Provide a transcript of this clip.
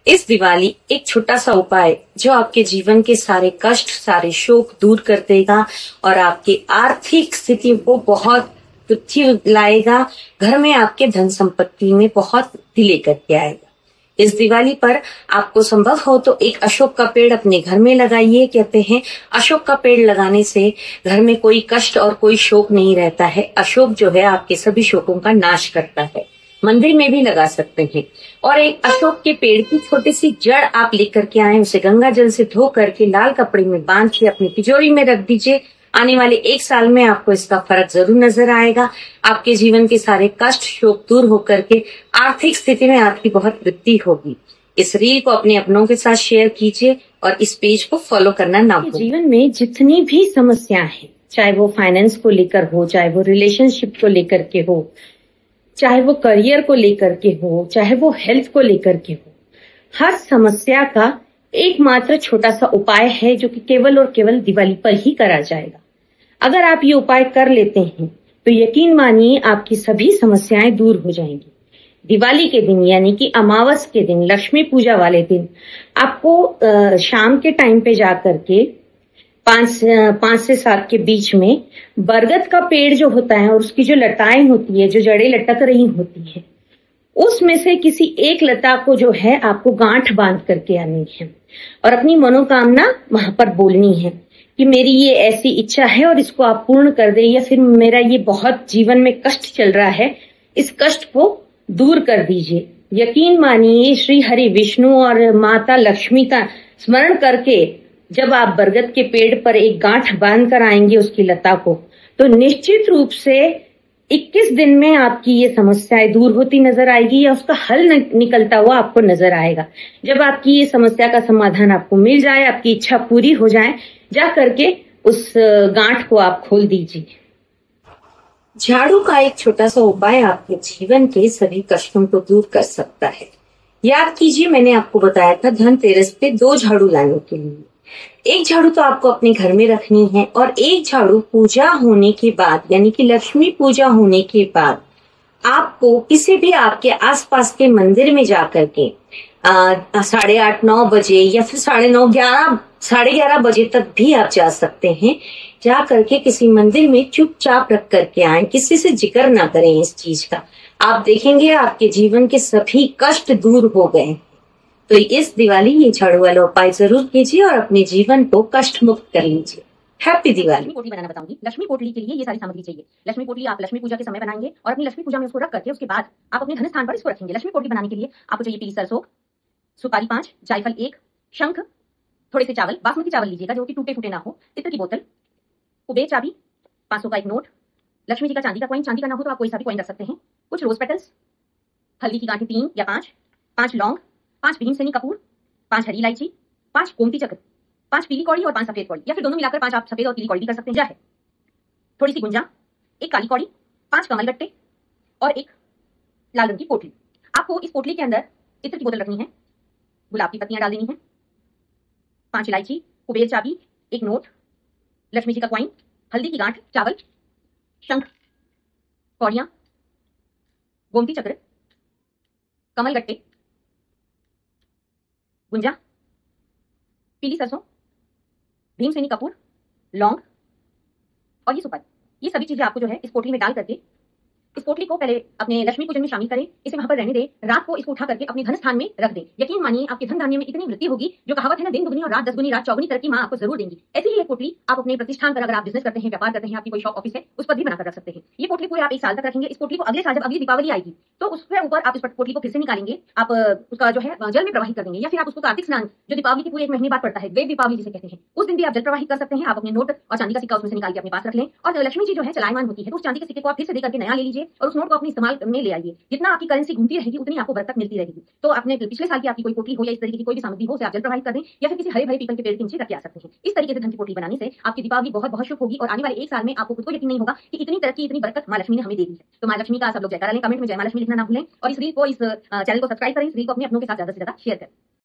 इस दिवाली एक छोटा सा उपाय जो आपके जीवन के सारे कष्ट, सारे शोक दूर कर देगा और आपकी आर्थिक स्थिति को बहुत वृद्धि लाएगा। घर में आपके धन संपत्ति में बहुत वृद्धि लेकर के आएगा। इस दिवाली पर आपको संभव हो तो एक अशोक का पेड़ अपने घर में लगाइए। कहते हैं अशोक का पेड़ लगाने से घर में कोई कष्ट और कोई शोक नहीं रहता है। अशोक जो है आपके सभी शोकों का नाश करता है। मंदिर में भी लगा सकते हैं। और एक अशोक के पेड़ की छोटी सी जड़ आप लेकर के आए, उसे गंगा जल से धो करके लाल कपड़े में बांध के अपनी तिजोरी में रख दीजिए। आने वाले एक साल में आपको इसका फर्क जरूर नजर आएगा। आपके जीवन के सारे कष्ट शोक दूर होकर के आर्थिक स्थिति में आपकी बहुत वृद्धि होगी। इस रील को अपने अपनों के साथ शेयर कीजिए और इस पेज को फॉलो करना ना भूलें। जीवन में जितनी भी समस्या है, चाहे वो फाइनेंस को लेकर हो, चाहे वो रिलेशनशिप को लेकर के हो, चाहे वो करियर को लेकर के हो, चाहे वो हेल्थ को लेकर के हो, हर समस्या का एकमात्र छोटा सा उपाय है जो कि केवल और केवल दिवाली पर ही करा जाएगा। अगर आप ये उपाय कर लेते हैं तो यकीन मानिए आपकी सभी समस्याएं दूर हो जाएंगी। दिवाली के दिन यानी कि अमावस के दिन, लक्ष्मी पूजा वाले दिन, आपको शाम के टाइम पे जाकर के 5 से 7 के बीच में बरगद का पेड़ जो होता है और उसकी जो लताएं होती है, जो जड़ें लटक रही होती है, उसमें से किसी एक लता को जो है आपको गांठ बांध करके आनी है और अपनी मनोकामना वहां पर बोलनी है कि मेरी ये ऐसी इच्छा है और इसको आप पूर्ण कर दें, या फिर मेरा ये बहुत जीवन में कष्ट चल रहा है, इस कष्ट को दूर कर दीजिए। यकीन मानिए श्री हरि विष्णु और माता लक्ष्मी का स्मरण करके जब आप बरगद के पेड़ पर एक गांठ बांध कर आएंगे उसकी लता को, तो निश्चित रूप से 21 दिन में आपकी ये समस्याएं दूर होती नजर आएगी या उसका हल निकलता हुआ आपको नजर आएगा। जब आपकी ये समस्या का समाधान आपको मिल जाए, आपकी इच्छा पूरी हो जाए, जा करके उस गांठ को आप खोल दीजिए। झाड़ू का एक छोटा सा उपाय आपके जीवन के सभी कष्टों को दूर कर सकता है। याद कीजिए, मैंने आपको बताया था धनतेरस पे 2 झाड़ू लाने के लिए। एक झाड़ू तो आपको अपने घर में रखनी है और एक झाड़ू पूजा होने के बाद, यानी कि लक्ष्मी पूजा होने के बाद, आपको किसी भी आपके आसपास के मंदिर में जाकर के 8:30-9 बजे या फिर 9:30, 11:30 बजे तक भी आप जा सकते हैं। जा करके किसी मंदिर में चुपचाप रख करके आए, किसी से जिक्र ना करें इस चीज का। आप देखेंगे आपके जीवन के सभी कष्ट दूर हो गए। तो इस दिवाली ये झाड़ू वाला उपाय जरूर कीजिए और अपने जीवन को कष्ट मुक्त कर लीजिए। हैप्पी दिवाली। लक्ष्मी पोटली बनाना बताऊंगी। लक्ष्मी पोटली के लिए ये सारी सामग्री चाहिए। लक्ष्मी पोटली आप लक्ष्मी पूजा के समय बनाएंगे और अपनी लक्ष्मी पूजा में उसको रख करके उसके बाद आप अपने धन स्थान पर इसको रखेंगे। लक्ष्मी पोटली बनाने के लिए आपको चाहिए पीली सरसों, सुपारी 5, जायफल 1, शंख, थोड़े से चावल, बासमती चावल लीजिएगा जो कि टूटे फूटे ना हो, इत्र की बोतल, कुबेर चाबी, 500 का एक नोट, लक्ष्मी जी का चांदी का कॉइन, चांदी का ना हो तो आप कोई सा भी कॉइन रख सकते हैं, कुछ रोज पेटल्स, हल्दी की गांठें 3 या 5 लौंग, 5 भीमसेनी कपूर, 5 हरी इलायची, 5 गोमती चक्र, 5 पीली कौड़ी और 5 सफेद कौड़ी, या फिर दोनों मिलाकर 5 आप सफेद और पीली कौड़ी भी कर सकते हैं। है थोड़ी सी गुंजा, एक काली कौड़ी, 5 कमल गट्टे और एक लाल रंग की पोटली। आपको इस पोटली के अंदर इत्र की बोतल रखनी है, गुलाब की पत्तियां डाल देनी है, 5 इलायची, कुबेर चाबी, एक नोट, लक्ष्मी जी का कॉइन, हल्दी की गांठ, चावल, शंख, कौड़ियां, गोमती चक्र, कमल गट्टे, गुंजा, पीली सरसों, भीमसेनी कपूर, लौंग और ये सुपारी। ये सभी चीजें आपको जो है इस पोटली में डाल करके इस पोटली को पहले अपने लक्ष्मी पूजन में शामिल करें, इसे वहां पर रहने दें, रात को इसको उठा करके अपने धन स्थान में रख दें। यकीन मानिए आपके धन धान्य में इतनी वृद्धि होगी, जो कहावत है ना, दिन दुगनी और रात 10 गुनी, रात 4 तरक्की मां आपको जरूर देंगी। ऐसी ही एक पोटली आप अपने प्रतिष्ठान पर, अगर आप बिजनेस करते हैं, व्यापार करते हैं, आपकी कोई शॉप ऑफिस है, उस पर भी बनाकर रख सकते हैं। ये पोटली पूरे आप 1 साल तक रखेंगे। इस पोटली को अगले साल जब अगली दीपावली आएगी तो उसके ऊपर आप इस पोटली को फिर से निकालेंगे, आप उसका जो है जल में प्रवाहित कर देंगे, या फिर आप उसको कार्तिक स्नान जो दीपावली के पूरे 1 महीने बाद पड़ता है, देव दीपावली जिसे कहते हैं, उस दिन भी आप जल प्रवाहित कर सकते हैं। आप अपने नोट और चांदी का सिक्का उसमें से निकाल के अपने पास रख लें और लक्ष्मी जी जो है चलायमान होती है तो उस चांदी के सिक्के को आप फिर से देकर के नया ले लीजिए और उस नोट को अपने इस्तेमाल में ले आइए। जितना आपकी करेंसी घूमती रहेगी उतनी आपको बरकत मिलती रहेगी। तो अपने पिछले साल की आपकी कोई पोटली हो या इस तरीके की कोई भी सामग्री हो, उसे आप जल प्रवाहित कर दें या फिर किसी हरे भरे पीपल के पेड़ के नीचे रख के आ सकते हैं। इस तरीके से धन की पोटली बनाने से आपकी दीपावली बहुत बहुत शुभ होगी और आने वाले 1 साल में आपको खुद को यकीन नहीं होगा कि इतनी तरक्की, इतनी बरकत मां लक्ष्मी ने हमें दे दी है। तो मां लक्ष्मी का सब लोग जयकारा लें, कमेंट में जय मां लक्ष्मी लिखना ना भूलें और इस रील को, इस चैनल को सब्सक्राइब करें, इस रील को अपने अपनों के साथ ज्यादा से ज्यादा शेयर करें।